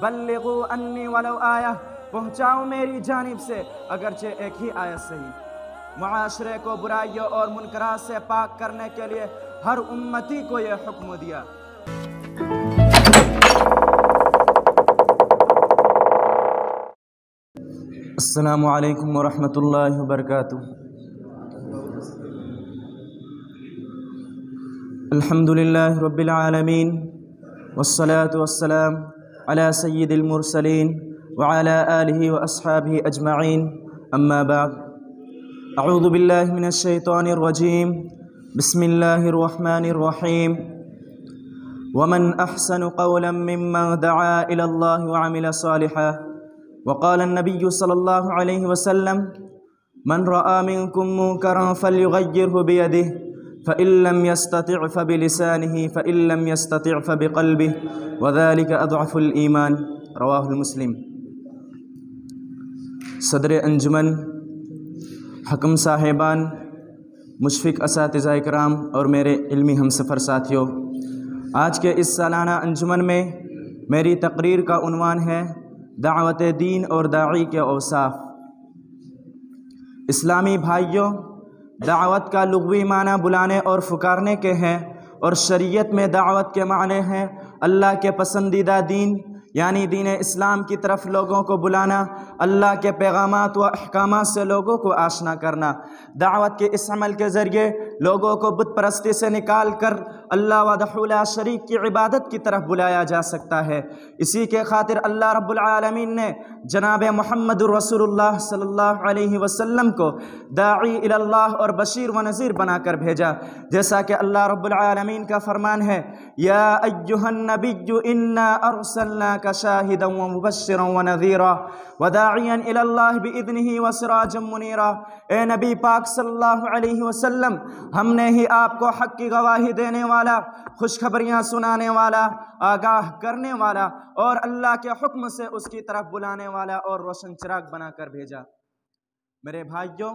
बल्लिगू अन्नी वलो आया, पहुँचाओ मेरी जानिब से अगरचे एक ही आयत सही। मुआशरे को बुराइयों और मुनकरात से पाक करने के लिए हर उम्मती को ये हुक्म दिया। अस्सलामु अलैकुम वरहमतुल्लाहि वबरकातुहू। अल्हम्दुलिल्लाहि रब्बिल आलमीन वस्सलातु वस्सलाम अला सय्यिदिल मुरसलीन व अला आलिहि व अस्हाबिहि अजमईन, अम्मा बाद। अऊज़ु बिल्लाहि मिनश शैतानिर रजीम, बिस्मिल्लाहिर रहमानिर रहीम। वमन अहसनु क़ौलन मिम्मन दआ इलल्लाहि व अमिल सालिहन वक़ाल नबिय्यु सल्लल्लाहु अलैहि वसल्लम मन रआ मिनकुम मुनकरन फल्युग़य्यिरहु बियदिहि फ़इल्लम यस्तति' फ़बिलिसानिहि फ़इल्लम यस्तति' फ़बिक़ल्बिहि वज़ालिक अज़अफ़ुल ईमान, रवाहुल मुस्लिम। सदर अंजुमन, हकम साहिबान, मुशफ़िक़ असातिज़ा इकराम और मेरे इल्मी हमसफ़र साथियों, आज के इस सालाना अंजुमन में मेरी तकरीर का उन्वान है दावत दीन और दाई के औसाफ। इस्लामी भाइयों, दावत का लुग़वी माना बुलाने और पुकारने के हैं, और शरीयत में दावत के माने हैं अल्लाह के पसंदीदा दीन यानी दीन इस्लाम की तरफ लोगों को बुलाना, अल्लाह के पैगामात व अहकामात से लोगों को आशना करना। दावत के इस अमल के ज़रिए लोगों को बुत परस्ती से निकाल कर अल्लाह वहदहू ला शरीक की इबादत की तरफ बुलाया जा सकता है। इसी के खातिर अल्लाह रब्बुल आलमीन ने जनाब मुहम्मदुर रसूलुल्लाह सल्लल्लाहु अलैहि वसल्लम को दाई इलल्लाह और बशीर व नज़ीर बनाकर भेजा। जैसा कि अल्लाह रब्बुल आलमीन का फरमान है, या अय्युहन नबिय्यु इन्ना अर्सलनाका शाहिदन व मुबश्शिरन व नज़ीरा व दाइयन इलल्लाह बिइज़्निही व सिराजम मुनीरा। ए नबी पाक सल्लल्लाहु अलैहि वसल्लम, हमने ही आपको हक़ की गवाही देने वाला, खुशखबरियाँ सुनाने वाला, आगाह करने वाला और अल्लाह के हुक्म से उसकी तरफ बुलाने वाला और रोशन चिराग बनाकर भेजा। मेरे भाइयों,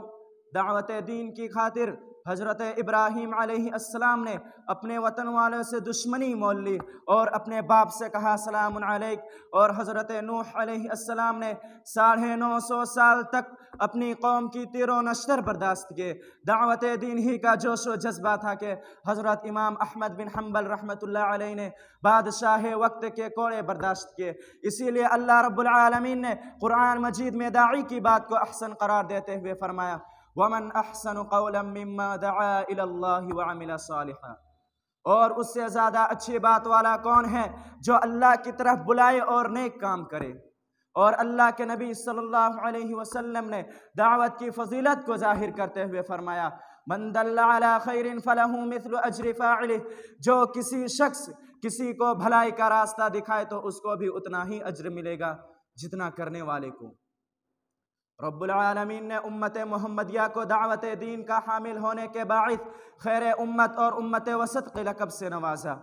दावत दीन की खातिर हज़रत इब्राहीम अलैहिस्सलाम ने अपने वतन वालों से दुश्मनी मोल ली और अपने बाप से कहा सलामुन अलैक, और हज़रत नूह अलैहिस्सलाम ने 950 साल तक अपनी कौम की तीरों नश्तर बर्दाश्त किए। दावत दीन ही का जोश व जज्बा था कि हज़रत इमाम अहमद बिन हम्बल रहमतुल्लाह अलैह ने बादशाह वक्त के कोड़े बर्दाश्त किए। इसीलिए अल्लाह रब्बुल आलमीन ने कुरान मजीद में दाई की बात को अहसन करार देते हुए फरमाया, वमन अहसनु क़ौलन मिम्मन दआ इलल्लाहि व अमिल सालिहन। और उससे ज़्यादा अच्छी बात वाला कौन है जो अल्लाह की तरफ बुलाए और नेक काम करे। और अल्लाह के नबी सल्लल्लाहु अलैहि वसल्लम ने दावत की फजीलत को जाहिर करते हुए फरमाया, मन दल्ला अला खैरिन फलहु मिस्लु अज्रि फाइलिह। जो किसी शख्स किसी को भलाई का रास्ता दिखाए तो उसको भी उतना ही अज्र मिलेगा जितना करने वाले को। रब्बुल आलमीन ने उम्मत मुहम्मदिया को दावत दीन का हामिल होने के बाइस खैर उम्मत और उम्मत वसत के लक़ब से नवाजा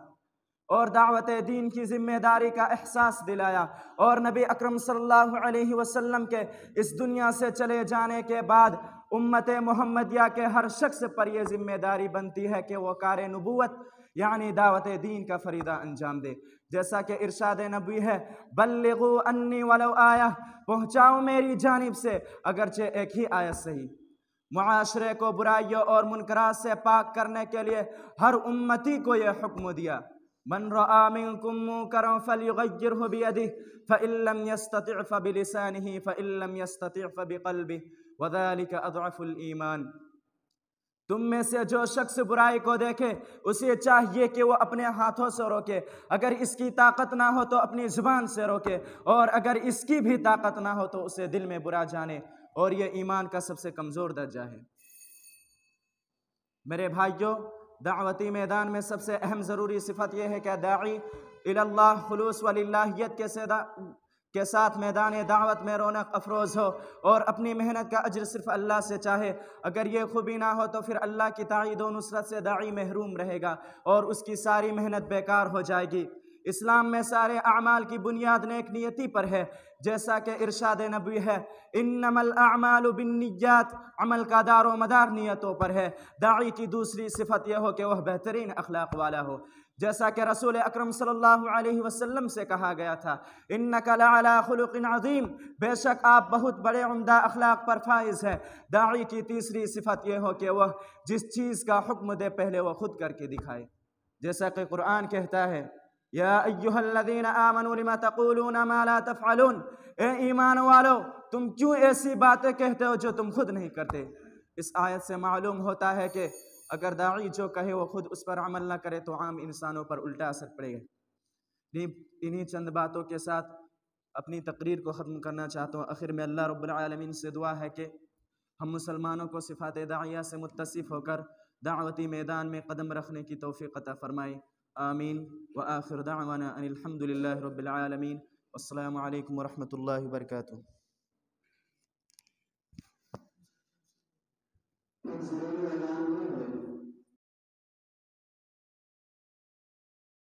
और दावत दीन की ज़िम्मेदारी का एहसास दिलाया। और नबी अकरम सल्लल्लाहु अलैहि वसल्लम के इस दुनिया से चले जाने के बाद उम्मत मुहम्मदिया के हर शख्स पर यह ज़िम्मेदारी बनती है कि वो कार नबूवत यानी दावत दीन का फरीदा अंजाम दे। जैसा कि इरशाद नबी है, बल्लिगू अन्नी वलो आया, पहुँचाओ मेरी जानिब से अगरचे एक ही आयत सही। मुआशरे को बुराइयों और मुनकरात से पाक करने के लिए हर उम्मती को यह हुक्म दिया। मन रआ मिनकुम मुनकरन फल्युग़य्यिरहु बियदिहि फ़इल्लम यस्तति' फ़बिलिसानिहि फ़इल्लम यस्तति' फ़बिक़ल्बिहि वज़ालिक अज़अफ़ुल ईमान। तुम में से जो शख्स बुराई को देखे उसे चाहिए कि वो अपने हाथों से रोके, अगर इसकी ताकत ना हो तो अपनी ज़ुबान से रोके, और अगर इसकी भी ताकत ना हो तो उसे दिल में बुरा जाने, और ये ईमान का सबसे कमज़ोर दर्जा है। मेरे भाइयों, दावती मैदान में सबसे अहम ज़रूरी सिफत यह है कि दाई इलल्लाह खुलूस व लिल्लाहियत के साथ मैदान दावत में रौनक अफरोज़ हो और अपनी मेहनत का अज्र सिर्फ अल्लाह से चाहे। अगर ये खूबी ना हो तो फिर अल्लाह की ताईद व नुसरत से दाई महरूम रहेगा और उसकी सारी मेहनत बेकार हो जाएगी। اسلام میں سارے اعمال کی بنیاد نیک نیتی پر ہے، جیسا کہ ارشاد نبوی ہے انما الاعمال بالنیات، عمل کا دار و مدار نیتوں پر ہے۔ داعی کی دوسری صفت یہ ہو کہ وہ بہترین اخلاق والا ہو، جیسا کہ رسول اکرم صلی اللہ علیہ وسلم سے کہا گیا تھا انک لعلی خلق عظیم، بے شک آپ بہت بڑے عمدہ اخلاق پر فائز ہے۔ داعی کی تیسری صفت یہ ہو کہ وہ جس چیز کا حکم دے پہلے وہ خود کر کے دکھائے، جیسا کہ قرآن کہتا ہے یا ایھا الذین آمنوا لم تقولون ما لا تفعلون، اے ایمان والو تم کیوں ایسی باتیں کہتے ہو جو تم خود نہیں کرتے۔ اس آیت سے معلوم ہوتا ہے کہ اگر داعی جو کہے وہ خود اس پر عمل نہ کرے تو عام انسانوں پر الٹا اثر پڑے گا۔ انہی چند باتوں کے ساتھ اپنی تقریر کو ختم کرنا چاہتا ہوں۔ آخر میں اللہ رب العالمین سے دعا ہے کہ ہم مسلمانوں کو صفات داعیہ سے متصف ہو کر دعوتی میدان میں قدم رکھنے کی توفیق عطا فرمائے، آمین۔ وآخر دعوانا ان الحمد للہ رب العالمین، والسلام علیکم ورحمۃ اللہ وبرکاتہ۔